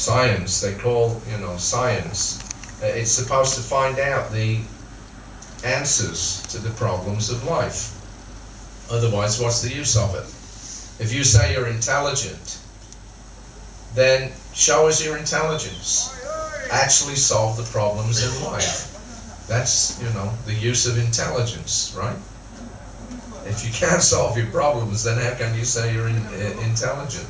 science, they call, science, it's supposed to find out the answers to the problems of life. Otherwise, what's the use of it? If you say you're intelligent, then show us your intelligence. Actually solve the problems in life. That's, the use of intelligence, right? If you can't solve your problems, then how can you say you're intelligent?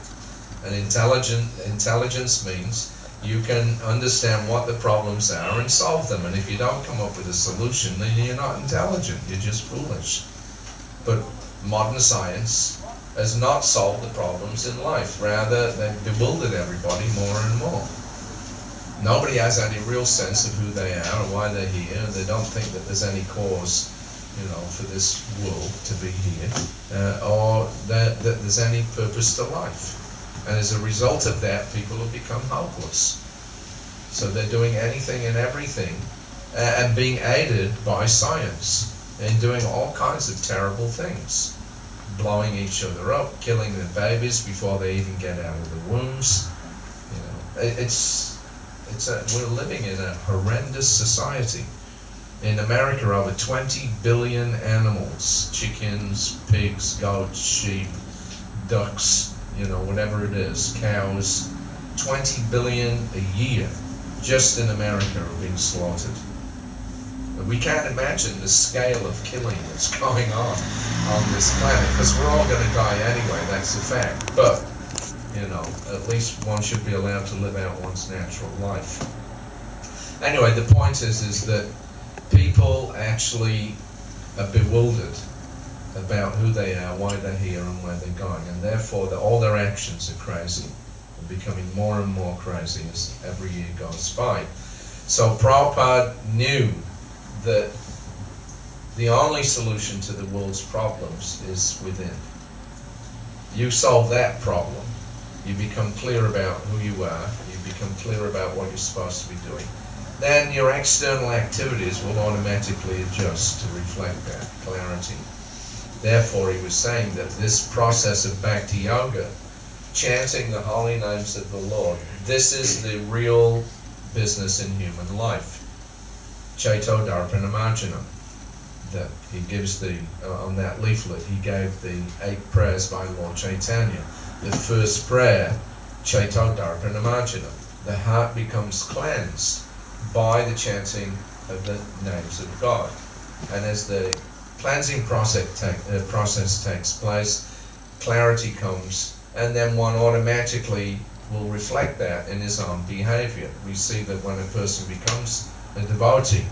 And intelligence means you can understand what the problems are and solve them. And if you don't come up with a solution, then you're not intelligent, you're just foolish. But modern science has not solved the problems in life. Rather, they've bewildered everybody more and more. Nobody has any real sense of who they are or why they're here. They don't think that there's any cause, for this world to be here, or that there's any purpose to life. And as a result of that, people have become hopeless. So they're doing anything and everything, and being aided by science, and doing all kinds of terrible things. Blowing each other up, killing their babies before they even get out of the wombs. We're living in a horrendous society. In America, over 20 billion animals, chickens, pigs, goats, sheep, ducks, whatever it is, cows, 20 billion a year, just in America, are being slaughtered. We can't imagine the scale of killing that's going on this planet, because we're all going to die anyway, that's a fact. But, at least one should be allowed to live out one's natural life. Anyway, the point is that people actually are bewildered about who they are, why they're here, and where they're going, and therefore all their actions are crazy, and becoming more and more crazy as every year goes by. So Prabhupada knew that the only solution to the world's problems is within. You solve that problem, you become clear about who you are, you become clear about what you're supposed to be doing, then your external activities will automatically adjust to reflect that clarity. Therefore, he was saying that this process of bhakti yoga, chanting the holy names of the Lord, this is the real business in human life. Chaito Darpanamarjanam, that he gives on that leaflet, he gave the 8 prayers by Lord Chaitanya. The first prayer, Chaito Darpanamarjanam, the heart becomes cleansed by the chanting of the names of God. And as the cleansing process takes place, clarity comes, and then one automatically will reflect that in his own behavior. We see that when a person becomes a devotee,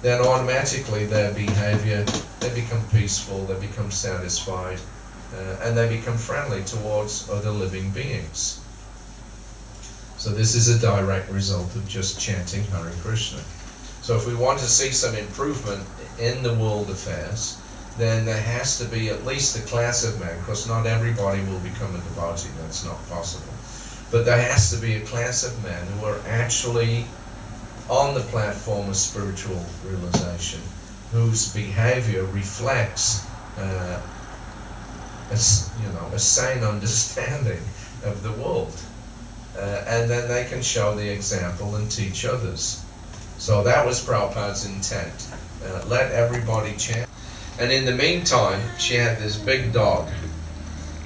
then automatically their behavior, they become peaceful, they become satisfied, and they become friendly towards other living beings. So this is a direct result of just chanting Hare Krishna. So if we want to see some improvement in the world affairs, then there has to be at least a class of men, because not everybody will become a devotee, that's not possible. But there has to be a class of men who are actually on the platform of spiritual realization, whose behavior reflects a sane understanding of the world. And then they can show the example and teach others. So that was Prabhupada's intent. Let everybody chant. And in the meantime, she had this big dog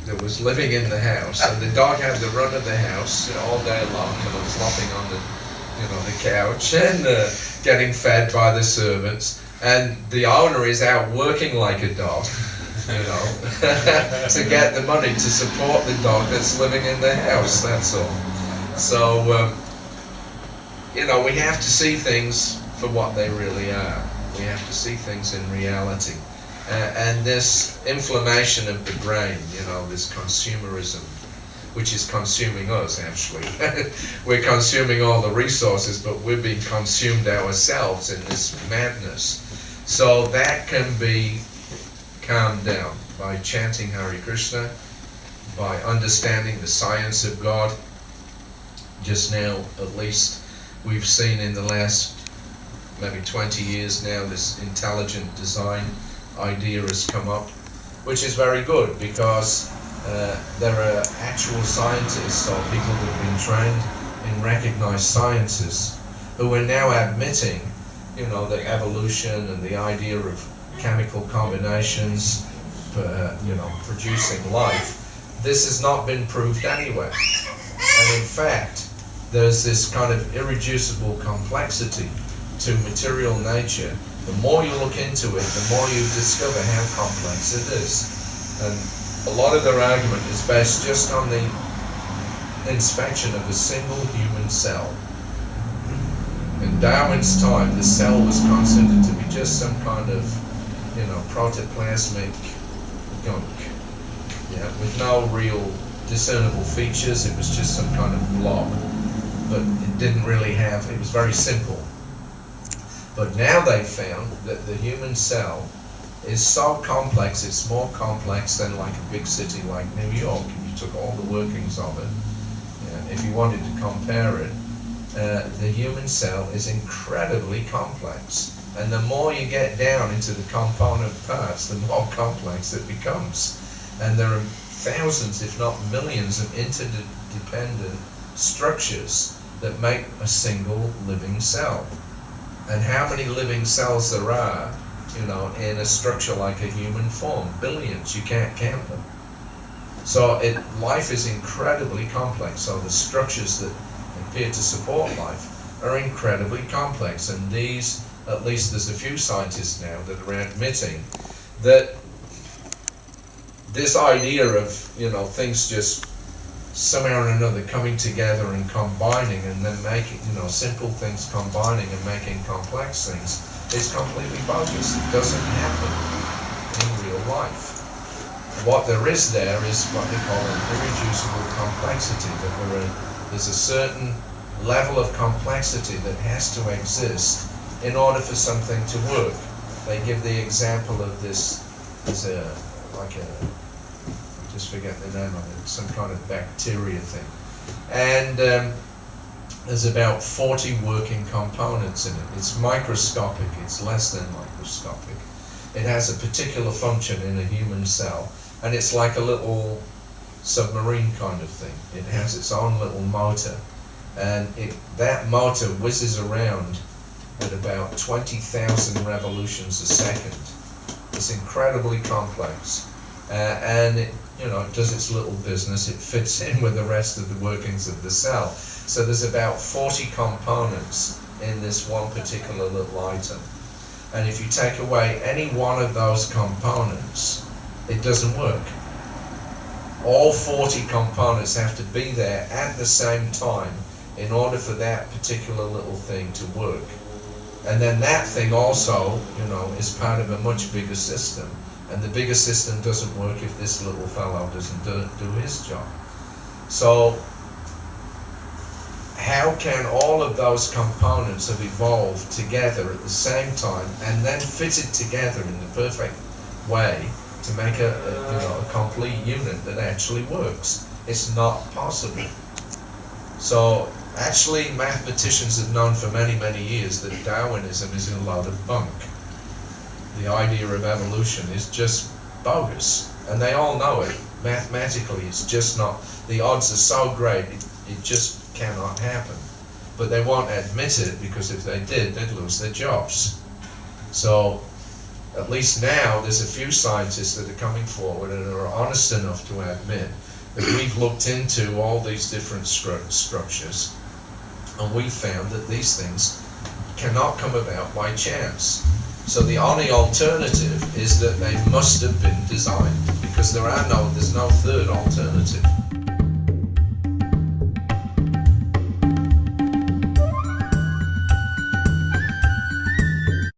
that was living in the house, and the dog had the run of the house all day long, flopping on the couch and getting fed by the servants. And the owner is out working like a dog, to get the money to support the dog that's living in the house, that's all. So, we have to see things for what they really are. We have to see things in reality. And this inflammation of the brain, this consumerism, which is consuming us actually. We're consuming all the resources, but we're being consumed ourselves in this madness. So that can be calmed down by chanting Hare Krishna, by understanding the science of God. Just now, at least, we've seen in the last maybe 20 years now, this intelligent design idea has come up, which is very good, because there are actual scientists or people that have been trained in recognized scientists who are now admitting, you know, that evolution and the idea of chemical combinations, you know, producing life, this has not been proved anywhere. And in fact, there's this kind of irreducible complexity to material nature. The more you look into it, the more you discover how complex it is. And a lot of their argument is based just on the inspection of a single human cell. In Darwin's time, the cell was considered to be just some kind of, you know, protoplasmic gunk, yeah, with no real discernible features. It was just some kind of blob, but it didn't really have, it was very simple. But now they've found that the human cell is so complex, it's more complex than like a big city like New York. If you took all the workings of it, yeah, if you wanted to compare it, the human cell is incredibly complex. And the more you get down into the component parts, the more complex it becomes. And there are thousands, if not millions, of interdependent structures that make a single living cell. And how many living cells there are, you know, in a structure like a human form? Billions, you can't count them. So life is incredibly complex. So the structures that appear to support life are incredibly complex. And these, at least there's a few scientists now that are admitting that this idea of, you know, things just somehow or another coming together and combining and then making, you know, simple things combining and making complex things is completely bogus. It doesn't happen in real life. What there is what they call an irreducible complexity, that there's a certain level of complexity that has to exist in order for something to work. They give the example of this, I just forget the name of it, some kind of bacteria thing. And there's about 40 working components in it. It's microscopic, it's less than microscopic. It has a particular function in a human cell, and it's like a little submarine kind of thing. It has its own little motor, and that motor whizzes around at about 20,000 revolutions a second. It's incredibly complex, and it, you know, it does its little business. It fits in with the rest of the workings of the cell. So there's about 40 components in this one particular little item. And if you take away any one of those components, it doesn't work. All 40 components have to be there at the same time in order for that particular little thing to work. And then that thing also, you know, is part of a much bigger system. And the bigger system doesn't work if this little fellow doesn't do his job. So how can all of those components have evolved together at the same time and then fitted together in the perfect way to make a complete unit that actually works? It's not possible. So actually, mathematicians have known for many, many years that Darwinism is a load of bunk. The idea of evolution is just bogus, and they all know it. Mathematically, it's just not, the odds are so great, it just cannot happen. But they won't admit it, because if they did, they'd lose their jobs. So, at least now, there's a few scientists that are coming forward and are honest enough to admit that we've looked into all these different structures, and we found that these things cannot come about by chance. So the only alternative is that they must have been designed, because there's no third alternative.